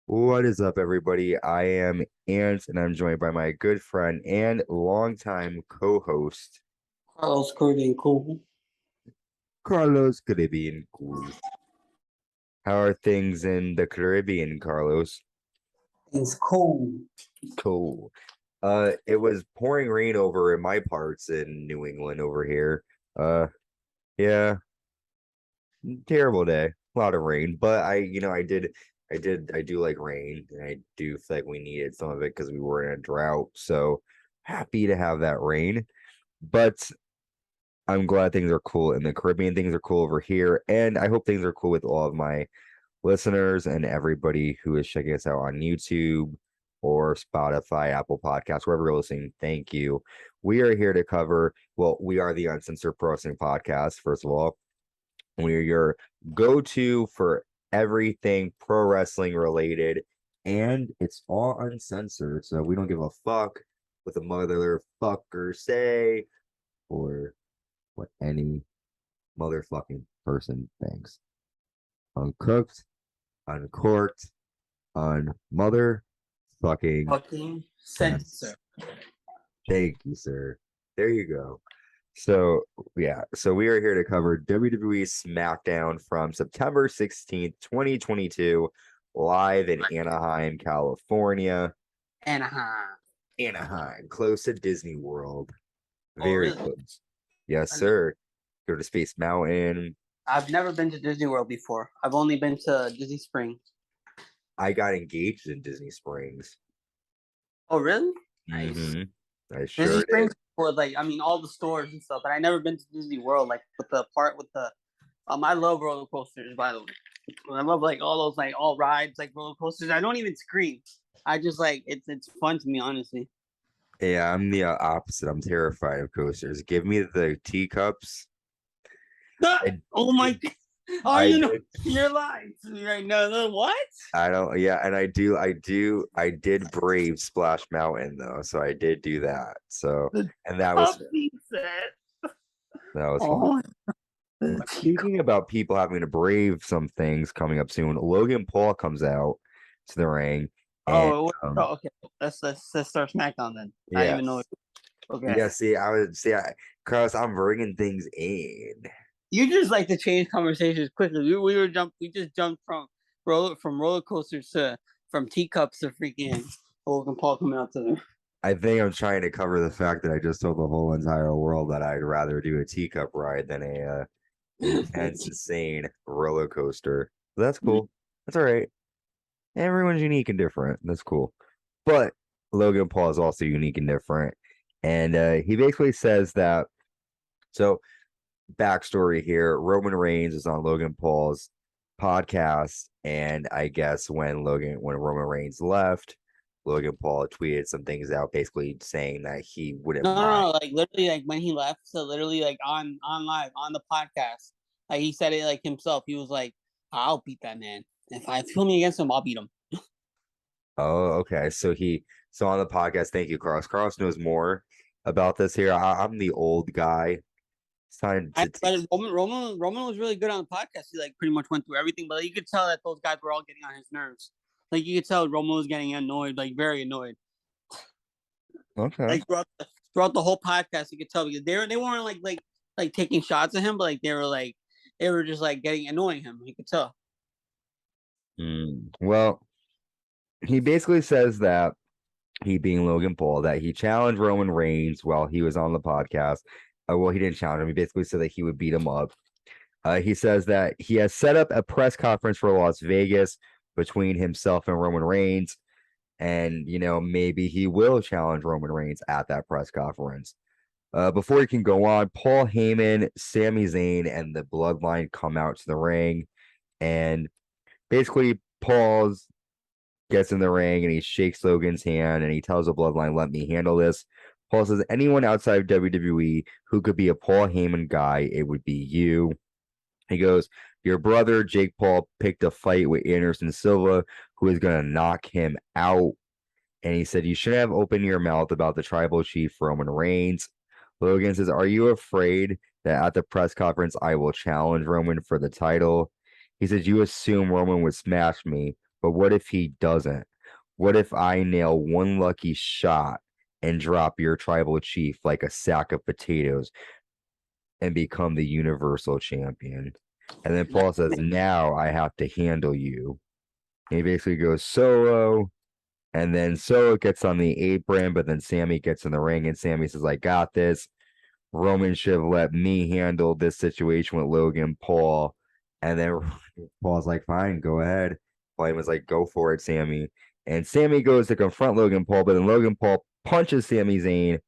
What is up, everybody? I am Ant, and I'm joined by my good friend and longtime co-host, Carlos Caribbean cool. Carlos Caribbean. Cool. How are things in the Caribbean, Carlos? It's cool. Cool. It was pouring rain over in my parts in New England over here. Yeah, terrible day. A lot of rain, but I do like rain, and I do feel like we needed some of it because we were in a drought. So happy to have that rain. But I'm glad things are cool in the Caribbean. Things are cool over here. And I hope things are cool with all of my listeners and everybody who is checking us out on YouTube or Spotify, Apple Podcasts, wherever you're listening. Thank you. We are here to cover, well, we are the Uncensored Pro Wrestling Podcast, first of all. We are your go-to for everything pro wrestling related, and it's all uncensored. So we don't give a fuck what the motherfucker say or what any motherfucking person thinks. Uncooked, uncorked, unmotherfucking Fucking censor. Thank you, sir. There you go. So we are here to cover WWE SmackDown from September 16th, 2022, live in Anaheim, California. Anaheim, close to Disney World. Very really? close. Yes, sir. Go to Space Mountain. I've never been to Disney World before. I've only been to Disney Springs. I got engaged in Disney Springs. Oh, really? Nice. I sure Disney did. Springs for all the stores and stuff, but I never been to Disney World, like with the part with the I love roller coasters, by the way. I love all those all rides, like roller coasters. I don't even scream. I just it's fun to me, honestly. Yeah, I'm the opposite. I'm terrified of coasters. Give me the teacups. Oh my god. Oh, you're lying to me right now. No, what? I don't. Yeah, and I did brave Splash Mountain though, so I did do that. So, and that was fun. Speaking about people having to brave some things coming up soon, Logan Paul comes out to the ring. And, okay. Let's start SmackDown then. Yeah. I didn't even know. Okay. Yeah. See, Carlos, I'm bringing things in. You just like to change conversations quickly. We just jumped from roller coasters from teacups to freaking Logan Paul coming out to them. I think I'm trying to cover the fact that I just told the whole entire world that I'd rather do a teacup ride than a intense, insane roller coaster. That's cool. That's all right. Everyone's unique and different. That's cool. But Logan Paul is also unique and different. And he basically says that. So, backstory here, Roman Reigns is on Logan Paul's podcast. And I guess when Roman Reigns left, Logan Paul tweeted some things out basically saying that he wouldn't mind. No, like literally like when he left, so literally like on live on the podcast, like he said it like himself. He was like, I'll beat that man. If I feel me against him, I'll beat him. Oh, okay. So on the podcast, thank you, Carlos. Carlos knows more about this here. I'm the old guy. But Roman was really good on the podcast. He like pretty much went through everything, but you could tell that those guys were all getting on his nerves. Like you could tell Roman was getting annoyed, like very annoyed. Okay. Like throughout the whole podcast, you could tell because they weren't like taking shots at him, but like they were just like annoying him. You could tell. Well, he basically says that he being Logan Paul, that he challenged Roman Reigns while he was on the podcast. Well, he didn't challenge him. He basically said that he would beat him up. He says that he has set up a press conference for Las Vegas between himself and Roman Reigns. And, maybe he will challenge Roman Reigns at that press conference. Before he can go on, Paul Heyman, Sami Zayn, and the Bloodline come out to the ring. And basically, Paul gets in the ring and he shakes Logan's hand and he tells the Bloodline, let me handle this. Paul says, anyone outside of WWE who could be a Paul Heyman guy, it would be you. He goes, your brother, Jake Paul, picked a fight with Anderson Silva, who is going to knock him out. And he said, you shouldn't have opened your mouth about the tribal chief, Roman Reigns. Logan says, are you afraid that at the press conference, I will challenge Roman for the title? He says, you assume Roman would smash me, but what if he doesn't? What if I nail one lucky shot and drop your tribal chief like a sack of potatoes and become the universal champion? And then Paul says, now I have to handle you. And he basically goes solo. And then Solo gets on the apron, but then Sami gets in the ring and Sami says, I got this. Roman should have let me handle this situation with Logan Paul. And then Paul's like, fine, go ahead. Paul was like, go for it, Sami. And Sami goes to confront Logan Paul, but then Logan Paul punches Sami Zayn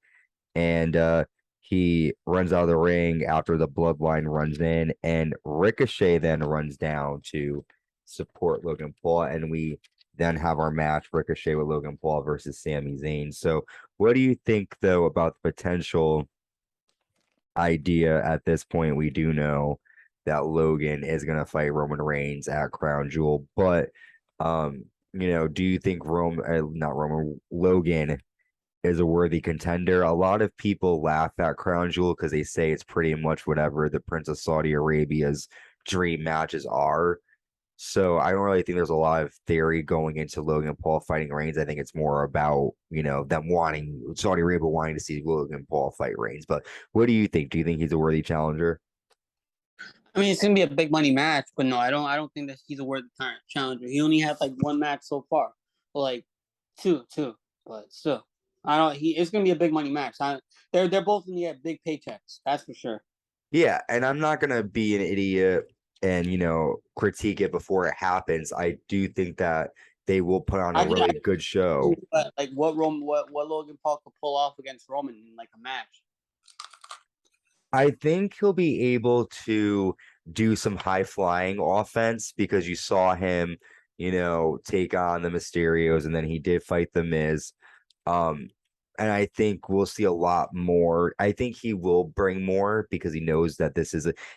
and he runs out of the ring after the bloodline runs in. And Ricochet then runs down to support Logan Paul. And we then have our match Ricochet with Logan Paul versus Sami Zayn. So, what do you think, though, about the potential idea at this point? We do know that Logan is going to fight Roman Reigns at Crown Jewel, but do you think Logan is a worthy contender? A lot of people laugh at Crown Jewel because they say it's pretty much whatever the Prince of Saudi Arabia's dream matches are. So I don't really think there's a lot of theory going into Logan Paul fighting Reigns. I think it's more about, them wanting Saudi Arabia wanting to see Logan Paul fight Reigns. But what do you think? Do you think he's a worthy challenger? I mean, it's gonna be a big money match, but no, I don't think that he's a worthy challenger. He only had like one match so far, well, like two, but still, I don't. It's gonna be a big money match. They're both gonna get big paychecks. That's for sure. Yeah, and I'm not gonna be an idiot and critique it before it happens. I do think that they will put on a really good show. Like what Logan Paul could pull off against Roman in like a match. I think he'll be able to do some high flying offense because you saw him, take on the Mysterios and then he did fight the Miz. And I think we'll see a lot more. I think he will bring more because he knows that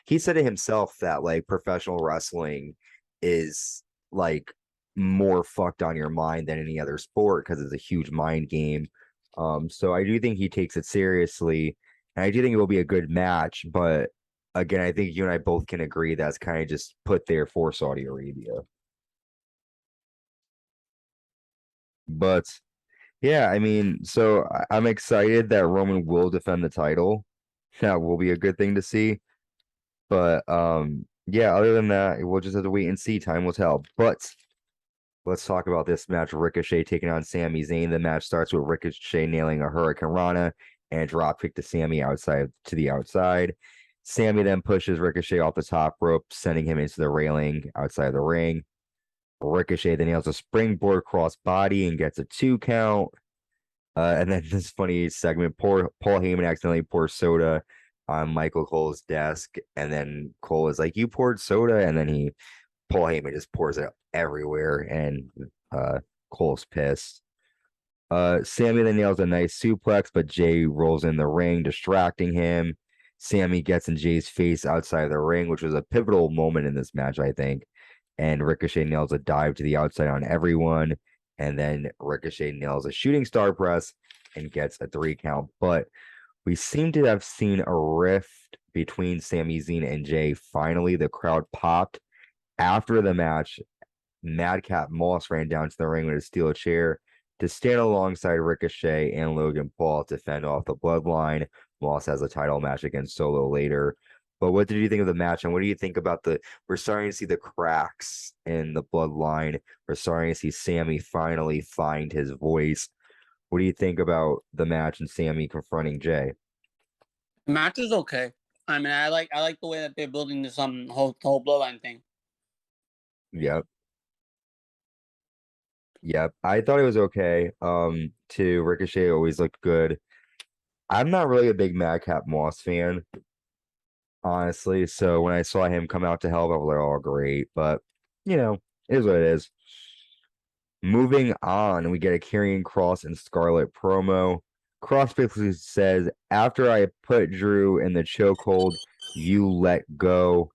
he said it himself that like professional wrestling is like more fucked on your mind than any other sport because it's a huge mind game. So I do think he takes it seriously. And I do think it will be a good match, but again, I think you and I both can agree that's kind of just put there for Saudi Arabia. But yeah, I mean, so I'm excited that Roman will defend the title. That will be a good thing to see. But yeah, other than that, we'll just have to wait and see. Time will tell. But let's talk about this match. Ricochet taking on Sami Zayn. The match starts with Ricochet nailing a hurricanrana and drop kick to Sami to the outside. Sami then pushes Ricochet off the top rope, sending him into the railing outside the ring. Ricochet then nails a springboard cross body and gets a 2 count. And then this funny segment, Paul Heyman accidentally pours soda on Michael Cole's desk. And then Cole is like, you poured soda. And then Paul Heyman just pours it everywhere. And Cole's pissed. Sami then nails a nice suplex, but Jay rolls in the ring, distracting him. Sami gets in Jay's face outside of the ring, which was a pivotal moment in this match, I think. And Ricochet nails a dive to the outside on everyone. And then Ricochet nails a shooting star press and gets a 3 count. But we seem to have seen a rift between Sami Zayn and Jay. Finally, the crowd popped. After the match, Madcap Moss ran down to the ring with a steel chair to stand alongside Ricochet and Logan Paul to fend off the bloodline. Moss has a title match against Solo later. But what did you think of the match? And what do you think about we're starting to see the cracks in the bloodline. We're starting to see Sami finally find his voice. What do you think about the match and Sami confronting Jay? The match is okay. I mean, I like the way that they're building this whole bloodline thing. Yep. I thought it was okay. Ricochet always looked good. I'm not really a big Madcap Moss fan, honestly. So when I saw him come out to help, I was like, oh, great. But, it is what it is. Moving on, we get a Karrion Kross and Scarlett promo. Kross basically says, after I put Drew in the chokehold, you let go.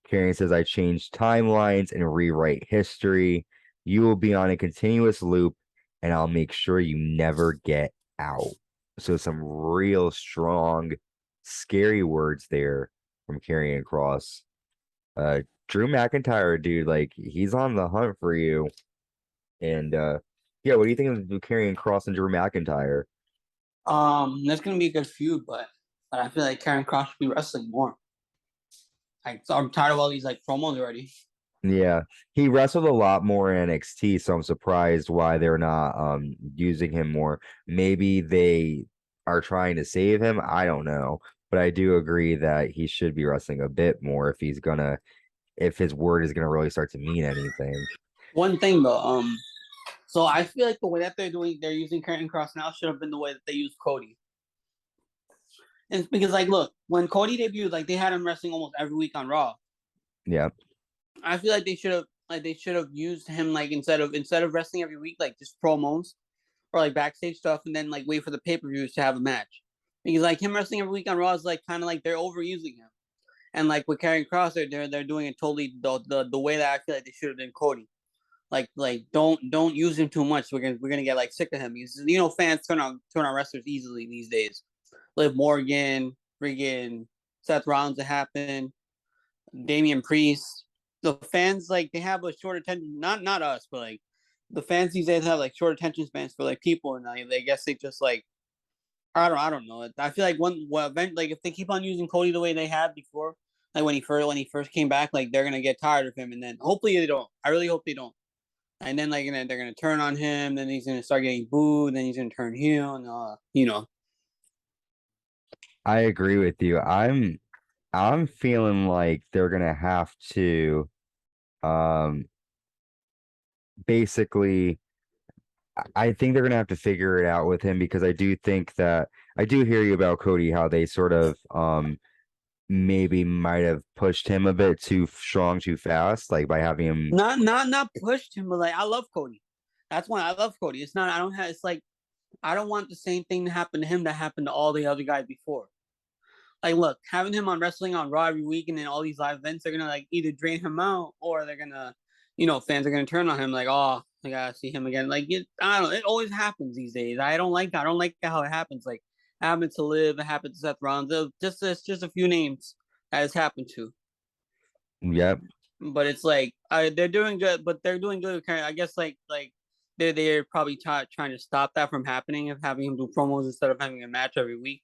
Karrion says, I changed timelines and rewrite history. You will be on a continuous loop, and I'll make sure you never get out. So some real strong, scary words there from Karrion Kross. Drew McIntyre, dude, like he's on the hunt for you. And yeah, what do you think of Karrion Kross and Drew McIntyre? That's gonna be a good feud, but I feel like Karrion Kross should be wrestling more. I'm tired of all these like promos already. Yeah, he wrestled a lot more in NXT, so I'm surprised why they're not using him more. Maybe they are trying to save him. I don't know, but I do agree that he should be wrestling a bit more if his word is gonna really start to mean anything. One thing though, so I feel like the way that they're using Karrion Kross now should have been the way that they used Cody. And it's because like, look, when Cody debuted, like they had him wrestling almost every week on Raw. Yeah. I feel like they should have used him like instead of wrestling every week, like just promos or like backstage stuff, and then like wait for the pay-per-views to have a match. Because like him wrestling every week on Raw is like kind of like they're overusing him. And like with Karrion Kross, they're doing it totally the way that I feel like they should have done Cody. Like don't use him too much. We're gonna get like sick of him. He's, fans turn on wrestlers easily these days. Liv Morgan, friggin' Seth Rollins, it happened. Damian Priest. The fans like they have a short attention. Not us, but like the fans these days have like short attention spans for like people, and I guess they just like I don't know. I feel like event like if they keep on using Cody the way they have before, like when he first came back, like they're gonna get tired of him, and then hopefully they don't. I really hope they don't. And then like they're gonna turn on him. Then he's gonna start getting booed. Then he's gonna turn heel, and. I agree with you. I'm feeling like they're gonna have to um basically I think they're gonna have to figure it out with him because I do think that I do hear you about Cody, how they sort of maybe might have pushed him a bit too strong too fast, like by having him. Not pushed him, but like I love Cody. That's why I love Cody. It's not I don't have it's like I don't want the same thing to happen to him that happened to all the other guys before. Like, look, having him on wrestling on Raw every week and then all these live events, they're gonna like either drain him out or they're gonna, fans are gonna turn on him like, oh, I gotta see him again. Like, I don't know, it always happens these days. I don't like how it happens. Like, it happened to Liv, it happened to Seth Rollins. It's just a few names that has happened to. Yep. But it's like they're doing good, but they're doing good. I guess like they're probably trying to stop that from happening of having him do promos instead of having a match every week.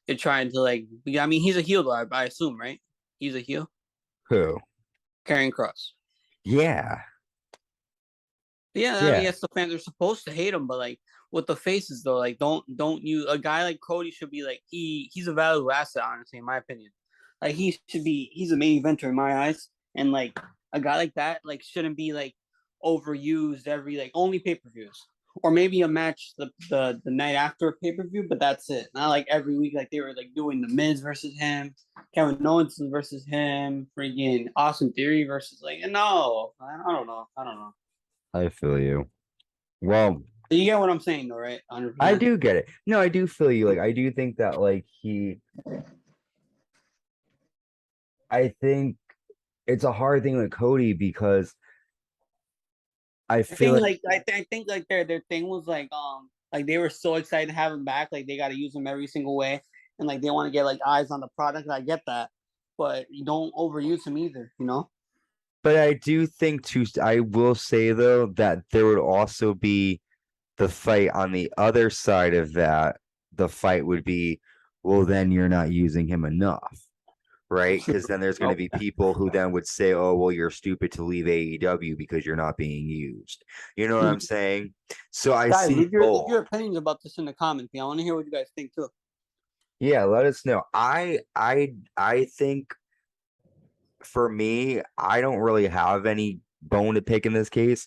They're trying to like. I mean, he's a heel though. I assume, right? He's a heel. Who? Karrion Kross. Yeah. Yeah, I mean, Yeah. yes, the fans are supposed to hate him, but like with the faces though, like don't you a guy like Cody should be like he's a valuable asset, honestly, in my opinion. Like he's a main eventer in my eyes, and like a guy like that like shouldn't be like overused every like only pay per views or maybe a match the night after a pay per view, but that's it. Not like every week like they were like doing the Miz versus him, Kevin Owens versus him, freaking Austin Theory versus like no, I don't know, I don't know. I feel you. Well, You get what I'm saying, though, right? I 100%. do get it. No, I do feel you. Like I do think that I think it's a hard thing with Cody because I I feel think like like I think like their thing was like they were so excited to have him back, like they got to use him every single way, and like they want to get like eyes on the product. I get that, but you don't overuse him either. but I do think too, I will say though that there would also be the fight on the other side of that. The fight would be, well, then you're not using him enough, right? Because then there's going to be people who then would say, oh, well, you're stupid to leave AEW because you're not being used. You know what I'm saying? So I Guys, see leave both. your opinions about this in the comments. I want to hear what you guys think too. Yeah, let us know. I think for me, I don't really have any bone to pick in this case.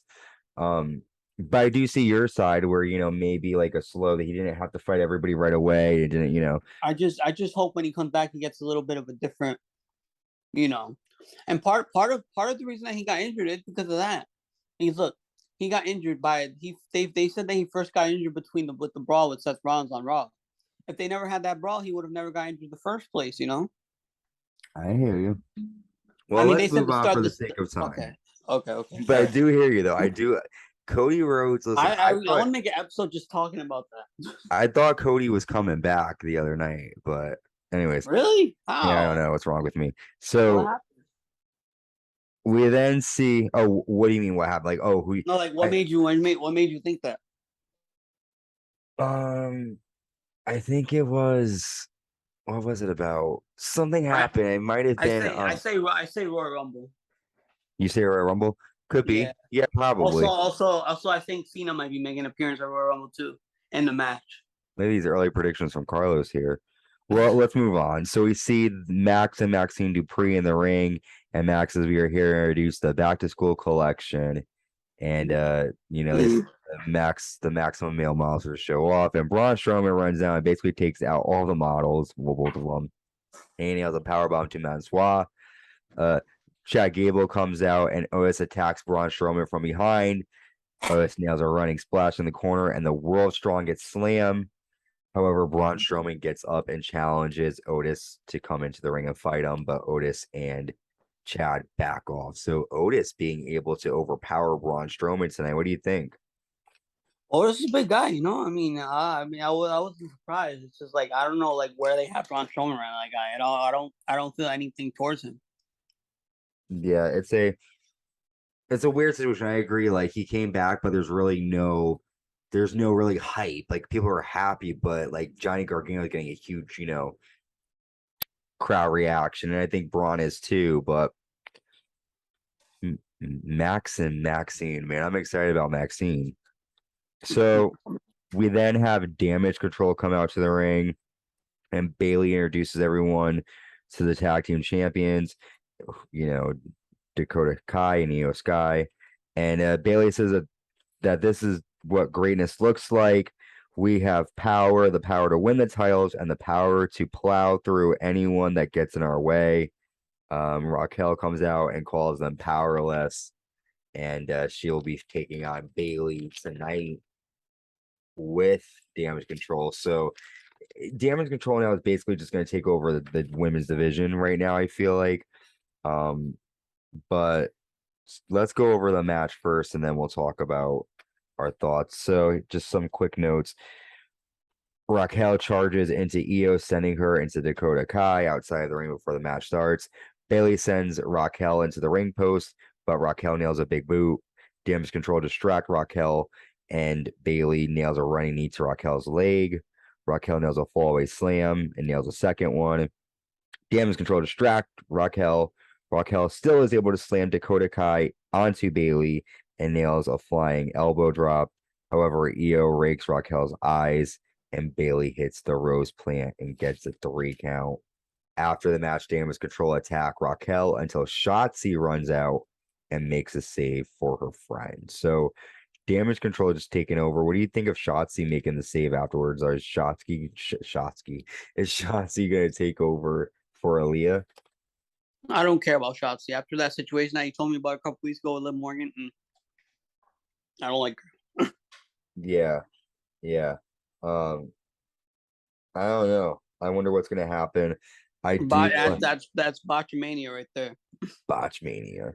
Um, but I do see your side where, maybe like a slow that he didn't have to fight everybody right away. It didn't. I just hope when he comes back, he gets a little bit of a different, you know. And part of the reason that he got injured is because of that. Because look, he got injured they said that he first got injured with the brawl with Seth Rollins on Raw. If they never had that brawl, he would have never got injured in the first place. I hear you. I Well, mean, they let's said move to on start for the this. sake of Okay, time. okay. But All I right. do hear you though. I do. Cody Rhodes, listen, I want to make an episode just talking about that. I thought Cody was coming back the other night, but anyways, Really? yeah, I don't How? know what's wrong with me. What So happened? We then see. Oh, what do you mean? What happened? Like, oh, who? No, like I what made you think that? um, I think it was. What was it about? Something I happened. It might have been. I say Royal Rumble. You say Royal Rumble? Could Yeah. be. Yeah, probably. Also, I think Cena might be making an appearance at Royal Rumble too in the match. Maybe these early predictions from Carlos here. Well, let's move on. So we see Max and Maxine Dupree in the ring, and Max, as we are here, introduce the back to school collection. And they the maximum male models to show off. And Braun Strowman runs down and basically takes out all the models, well, both of them. And he has a powerbomb to Mansois. Chad Gable comes out and Otis attacks Braun Strowman from behind. Otis nails a running splash in the corner, and the World Strong gets slammed. However, Braun Strowman gets up and challenges Otis to come into the ring and fight him, but Otis and Chad back off. So Otis being able to overpower Braun Strowman tonight. What do you think? Oh, this is a big guy, you know. I wasn't surprised. It's just like I don't know, like where they have Braun Strowman around that guy at all. I don't feel anything towards him. Yeah, it's a weird situation. I agree. Like he came back, but there's no really hype. Like people are happy, but like Johnny Gargano is getting a huge, crowd reaction, and I think Braun is too. But Max and Maxine, man, I'm excited about Maxine. So we then have Damage Control come out to the ring, and Bayley introduces everyone to the tag team champions. You know, Dakota Kai and Io Sky, and Bayley says that this is what greatness looks like. We have power, the power to win the titles, and the power to plow through anyone that gets in our way. Raquel comes out and calls them powerless, and she'll be taking on Bayley tonight with Damage Control. So Damage Control now is basically just going to take over the women's division right now, I feel like. Um, but let's go over the match first, and then we'll talk about our thoughts. So just some quick notes. Raquel charges into Io, sending her into Dakota Kai outside the ring before the match starts. Bayley sends Raquel into the ring post, but Raquel nails a big boot. Damage Control distract Raquel, and Bayley nails a running knee to Raquel's leg. Raquel nails a fallaway slam and nails a second one. Damage Control distract Raquel. Raquel still is able to slam Dakota Kai onto Bayley and nails a flying elbow drop. However, Io rakes Raquel's eyes, and Bayley hits the rose plant and gets a 3 count. After the match, Damage Control attack Raquel until Shotzi runs out and makes a save for her friend. So Damage Control just taking over. What do you think of Shotzi making the save afterwards? Or is Shotzi gonna take over for Aaliyah? I don't care about Shotzi. After that situation that you told me about a couple weeks ago with Liv Morgan, I don't like her. Yeah, yeah. Um, I don't know. I wonder what's gonna happen. I do But that's botchamania right there. Botchmania.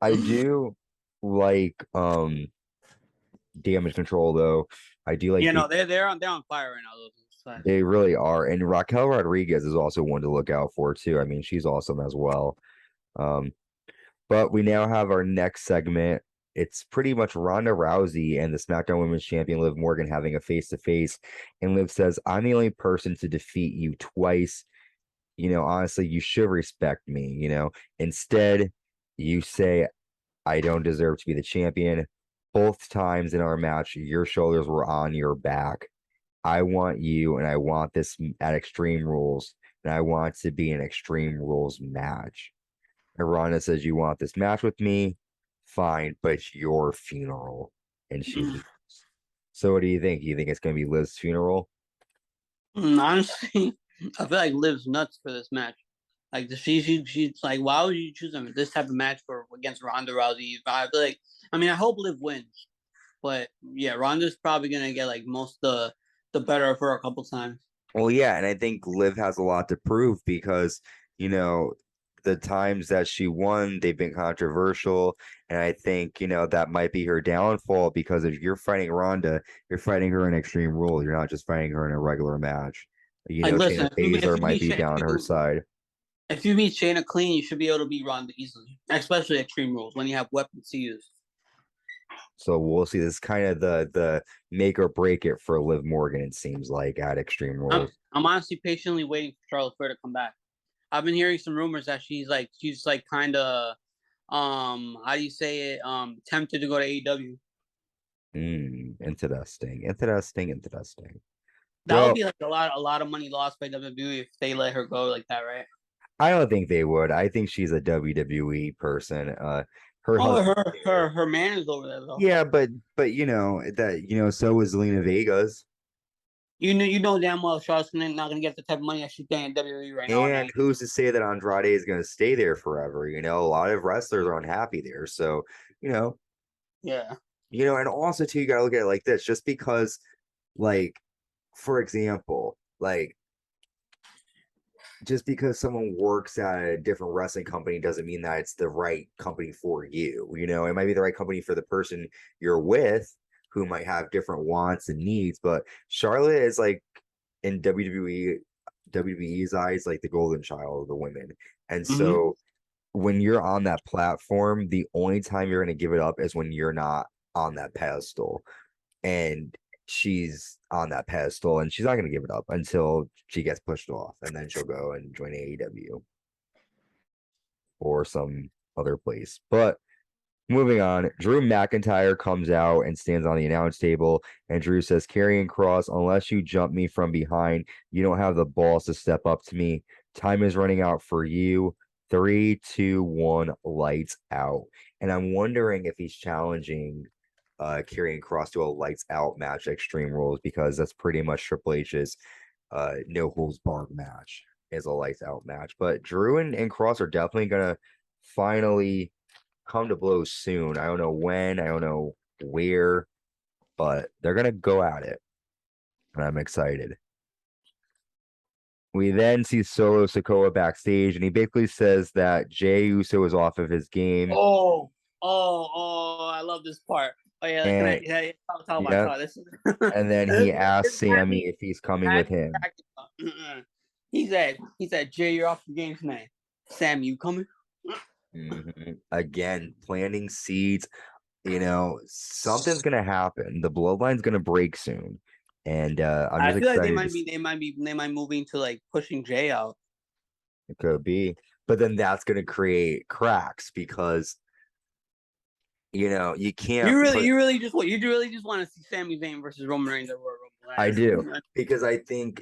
I do like Damage Control though. I do like They're on fire right now. Those they really are. And Raquel Rodriguez is also one to look out for too. I mean, she's awesome as well. Um, but we now have our next segment. It's pretty much Ronda Rousey and the SmackDown Women's Champion Liv Morgan having a face-to-face. And Liv says, I'm the only person to defeat you twice. Honestly, you should respect me. Instead, you say, I don't deserve to be the champion. Both times in our match, your shoulders were on your back. I want you, and I want this at Extreme Rules, and I want to be an Extreme Rules match. And Ronda says, you want this match with me? Fine, but it's your funeral. And she leaves. So what do you think? You think it's going to be Liv's funeral? Honestly, I feel like Liv's nuts for this match. Like she's like, why would you choose this type of match for against Ronda Rousey? I hope Liv wins, but yeah, Ronda's probably gonna get like most the better of her a couple times. Well, yeah, and I think Liv has a lot to prove because the times that she won, they've been controversial, and I think that might be her downfall because if you're fighting Ronda, you're fighting her in Extreme Rules. You're not just fighting her in a regular match. Like, Shayna listen, Baszler might be down her side. If you beat Shayna clean, you should be able to beat Ronda easily, especially Extreme Rules when you have weapons to use. So we'll see. This is kind of the make or break it for Liv Morgan. It seems like at Extreme Rules. I'm honestly patiently waiting for Charlotte Flair to come back. I've been hearing some rumors that she's kind of how do you say it, tempted to go to AEW. Interesting. That would be like a lot of money lost by WWE if they let her go like that, right? I don't think they would. I think she's a WWE person. Her man is over there though. Yeah, but so is Lena Vega's. You know damn well Charlotte's not gonna get the type of money that she's getting in WWE right now. And who's to say that Andrade is going to stay there forever? A lot of wrestlers are unhappy there. So, yeah. And also too, you got to look at it like this. Just because, like, for example, like, just because someone works at a different wrestling company doesn't mean that it's the right company for you. It might be the right company for the person you're with, who might have different wants and needs. But Charlotte is like in WWE's eyes, like the golden child of the women. And so when you're on that platform, the only time you're going to give it up is when you're not on that pedestal. And she's on that pedestal, and she's not going to give it up until she gets pushed off, and then she'll go and join AEW or some other place. But moving on, Drew McIntyre comes out and stands on the announce table, and Drew says, Karrion Kross, unless you jump me from behind, you don't have the balls to step up to me. Time is running out for you. 3, 2, 1, lights out. And I'm wondering if he's challenging Karrion Kross to a lights out match at Extreme Rules, because that's pretty much Triple H's no holds barred match is a lights out match. But Drew and Kross are definitely gonna finally come to blows soon. I don't know when, I don't know where, but they're gonna go at it, and I'm excited. We then see Solo Sikoa backstage, and he basically says that Jey Uso is off of his game. I love this part. Oh yeah, talk about this. And then he asked Sami if he's coming with him. He said, Jey, you're off the game tonight. Sami, you coming? Again, planting seeds. Something's gonna happen. The bloodline's gonna break soon, and I feel like they might moving to like pushing Jey out. It could be, but then that's gonna create cracks because you can't. You really just want to see Sami Zayn versus Roman Reigns at Royal Rumble. I do, because I think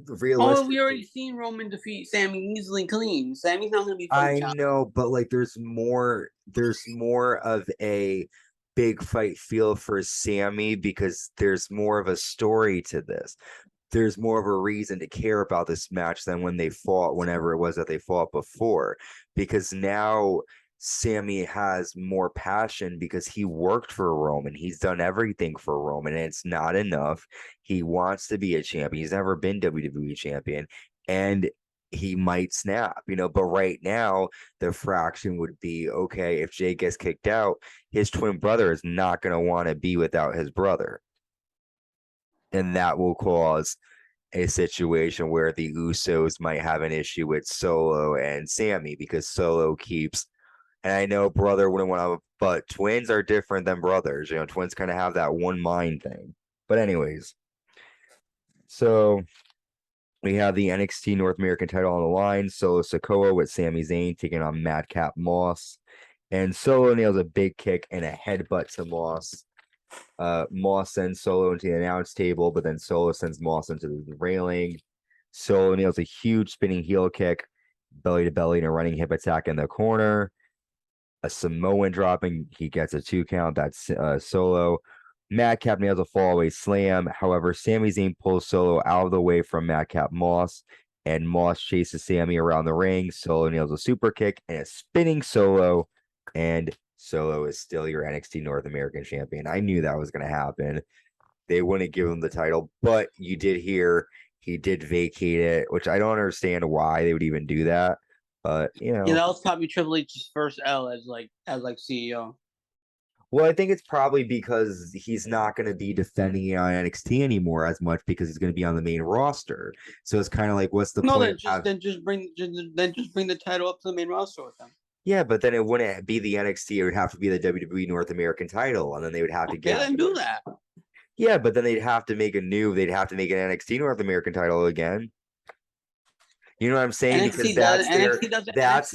realistically. We already seen Roman defeat Sami easily clean. Sami's not going to be. I know, but like, there's more of a big fight feel for Sami, because there's more of a story to this. There's more of a reason to care about this match than when they fought, whenever it was that they fought before, because now Sami has more passion because he worked for Roman. He's done everything for Roman, and it's not enough. He wants to be a champion. He's never been WWE champion, and he might snap, but right now the fraction would be, okay, if Jey gets kicked out, his twin brother is not going to want to be without his brother. And that will cause a situation where the Usos might have an issue with Solo and Sami, because Solo keeps. And I know brother wouldn't want to, but twins are different than brothers. Twins kind of have that one mind thing. But anyways, so we have the NXT North American title on the line. Solo Sikoa with Sami Zayn taking on Madcap Moss. And Solo nails a big kick and a headbutt to Moss. Moss sends Solo into the announce table, but then Solo sends Moss into the railing. Solo nails a huge spinning heel kick, belly to belly, and a running hip attack in the corner. A Samoan dropping, he gets a 2 count. That's Solo. Madcap nails a fallaway slam. However, Sami Zayn pulls Solo out of the way from Madcap Moss, and Moss chases Sami around the ring. Solo nails a super kick and a spinning Solo, and Solo is still your NXT North American champion. I knew that was going to happen. They wouldn't give him the title, but you did hear he did vacate it, which I don't understand why they would even do that. But that was probably Triple H's first L as CEO. Well, I think it's probably because he's not going to be defending it on NXT anymore as much because he's going to be on the main roster. So it's kind of like, what's the No, point then of having? just bring the title up to the main roster with them. Yeah, but then it wouldn't be the NXT. It would have to be the WWE North American title, and then they would have to Okay, get. then do that. Yeah, but then they'd have to make a new. They'd have to make an NXT North American title again. You know what I'm saying? Because that's NXT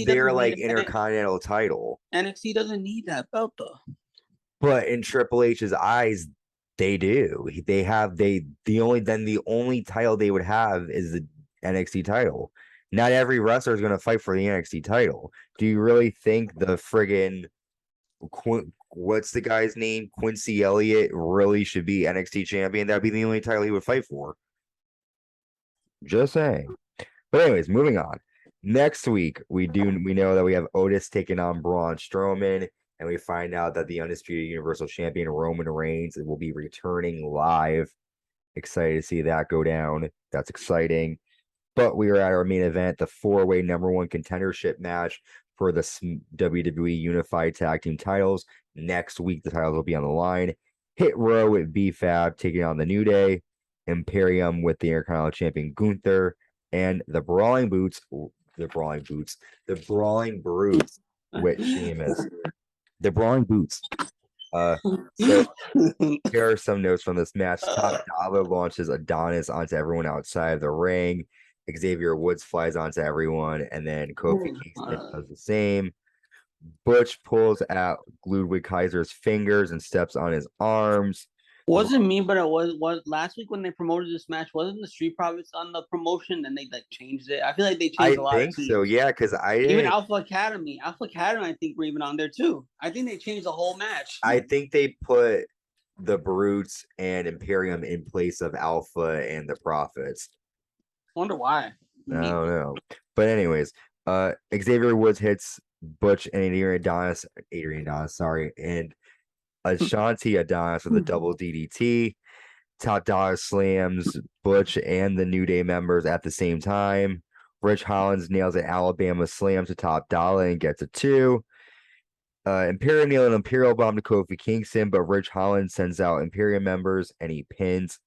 their doesn't like need intercontinental title. NXT doesn't need that belt though. But in Triple H's eyes, they do. The only title they would have is the NXT title. Not every wrestler is going to fight for the NXT title. Do you really think the friggin' what's the guy's name? Quincy Elliott really should be NXT champion? That'd be the only title he would fight for. Just saying. But anyways, moving on. Next week, we know that we have Otis taking on Braun Strowman, and we find out that the undisputed Universal Champion Roman Reigns will be returning live. Excited to see that go down. That's exciting. But we are at our main event, the four-way number one contendership match for the WWE Unified Tag Team titles. Next week, the titles will be on the line. Hit Row with B-Fab taking on the New Day. Imperium with the Intercontinental Champion Gunther. And the Brawling Brutes with Sheamus. The Brawling Boots. So here are some notes from this match. Top Dollar launches Adonis onto everyone outside of the ring. Xavier Woods flies onto everyone, and then Kofi Kingston does the same. Butch pulls out Ludwig Kaiser's fingers and steps on his arms. Wasn't me, but it was last week when they promoted this match. Wasn't the Street Profits on the promotion? And they like changed it. I feel like they changed a lot. I think so, yeah, because even Alpha Academy, I think were even on there too. I think they changed the whole match. I think they put the Brutes and Imperium in place of Alpha and the Profits. Wonder why. I don't know. But anyways, Xavier Woods hits Butch and Adrian Adonis, and Ashanti Adonis with a double DDT. Top Dollar slams Butch and the New Day members at the same time. Rich Hollins nails an Alabama slam to Top Dollar and gets a 2. Imperium nailed an Imperial bomb to Kofi Kingston, but Rich Hollins sends out Imperium members and he pins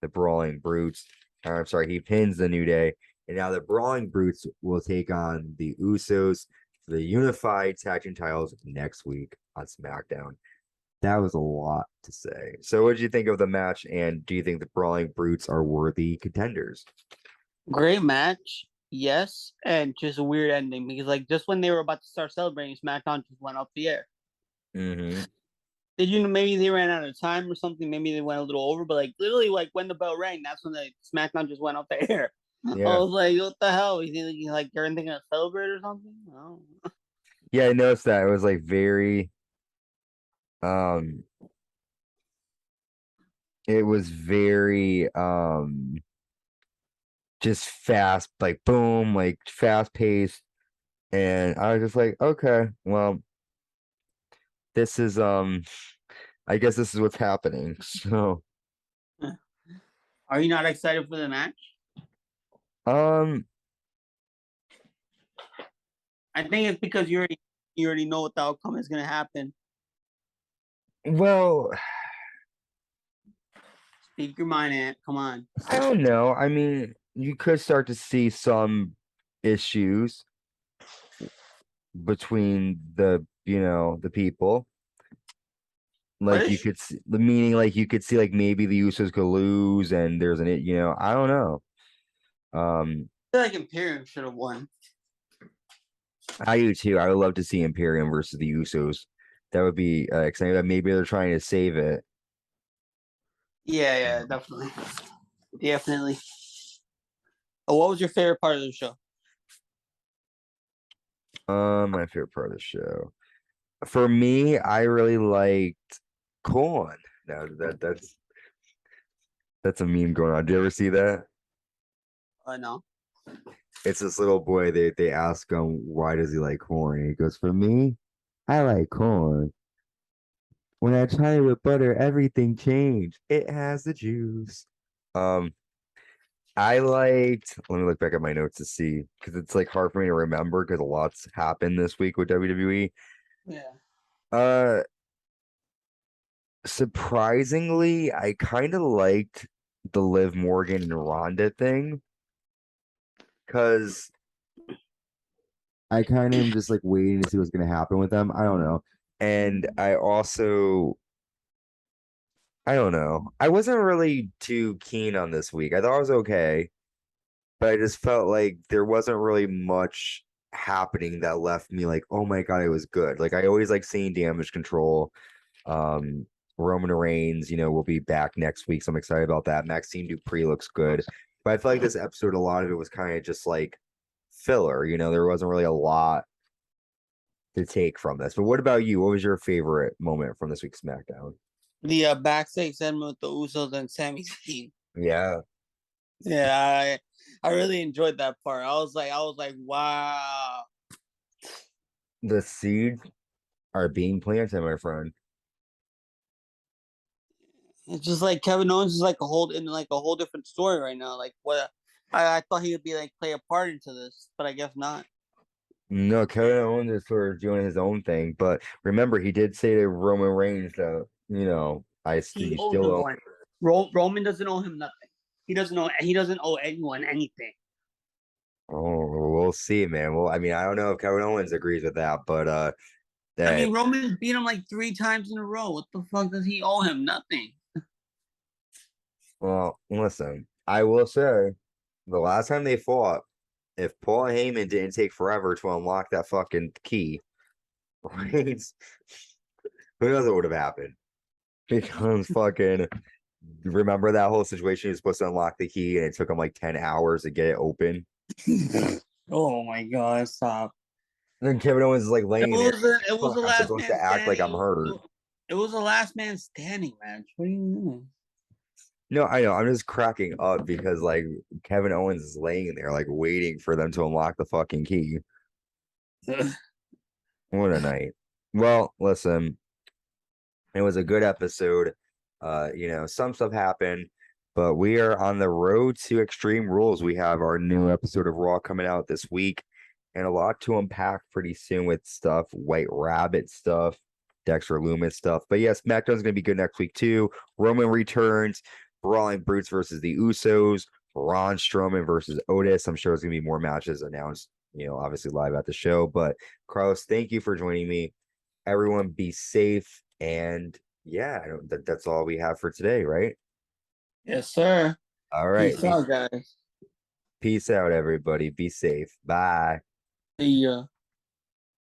the Brawling Brutes. He pins the New Day. And now the Brawling Brutes will take on the Usos for the Unified Tag Team titles next week on SmackDown. That was a lot to say. So what did you think of the match, and do you think the Brawling Brutes are worthy contenders? Great match, yes, and just a weird ending because like just when they were about to start celebrating, SmackDown just went off the air. Mm-hmm. Did you know maybe they ran out of time or something? Maybe they went a little over, but like literally like when the bell rang, that's when the SmackDown just went off the air. Yeah. I was like, what the hell? You think like you're anything to celebrate or something? No. Yeah, I noticed that. It was like very it was very just fast, like boom, like fast paced. And I was just like, okay, well, this is I guess this is what's happening. So are you not excited for the match? I think it's because you already know what the outcome is gonna happen. Well, speak your mind, Ant. Come on. I don't know. I mean, you could start to see some issues between the people. Like you could see the meaning, like you could see like maybe the Usos could lose, and there's an I don't know. I feel like Imperium should have won. I do too. I would love to see Imperium versus the Usos. That would be exciting. Maybe they're trying to save it. Yeah, definitely. What was your favorite part of the show? My favorite part of the show. For me, I really liked Corn. No, that's a meme going on. Did you ever see that? No. It's this little boy. They ask him why does he like corn. And he goes, for me, I like corn. When I tried it with butter, everything changed. It has the juice. I liked. Let me look back at my notes to see because it's like hard for me to remember because a lot's happened this week with WWE. Yeah. Surprisingly, I kind of liked the Liv Morgan and Ronda thing because I kind of am just like waiting to see what's going to happen with them. I don't know. And I don't know. I wasn't really too keen on this week. I thought it was okay, but I just felt like there wasn't really much happening that left me like, oh my God, it was good. Like I always like seeing Damage Control. Um, Roman Reigns, will be back next week, so I'm excited about that. Maxine Dupree looks good, but I feel like this episode, a lot of it was kind of just like filler. There wasn't really a lot to take from this. But what about you? What was your favorite moment from this week's SmackDown? The backstage segment with the Usos and Sami Zayn. Yeah, Yeah, I really enjoyed that part. I was like, wow. the seeds are being planted, my friend. It's just like Kevin Owens is like a whole different story right now. Like what I thought he would be like play a part into this, but I guess not. No, Kevin Owens is sort of doing his own thing, but remember, he did say to Roman Reigns that, He you owes still him owe. one. Roman doesn't owe him nothing. He doesn't owe anyone anything. Oh, we'll see, man. Well, I mean, I don't know if Kevin Owens agrees with that, but I that mean, Roman beat him like 3 times in a row. What the fuck does he owe him? Nothing. well, listen, I will say the last time they fought, if Paul Heyman didn't take forever to unlock that fucking key, right? Who knows what would have happened? Because fucking remember that whole situation? He was supposed to unlock the key and it took him like 10 hours to get it open. Oh my god! Stop. And then Kevin Owens is like laying there. It was Fuck, the I'm last supposed to man act like standing. I'm hurt. It was the last man standing match. What do you mean? No, I know. I'm just cracking up because like Kevin Owens is laying there, like waiting for them to unlock the fucking key. What a night. Well, listen, it was a good episode. Some stuff happened, but we are on the road to Extreme Rules. We have our new episode of Raw coming out this week, and a lot to unpack pretty soon with stuff, White Rabbit stuff, Dexter Loomis stuff. But yes, SmackDown's gonna be good next week too. Roman returns, Brawling Brutes versus the Usos, Braun Strowman versus Otis. I'm sure there's gonna be more matches announced, obviously live at the show. But Carlos, thank you for joining me. Everyone be safe. And yeah, that's all we have for today, right? Yes, sir. All right. Peace out, guys. Peace out, everybody. Be safe. Bye. See ya.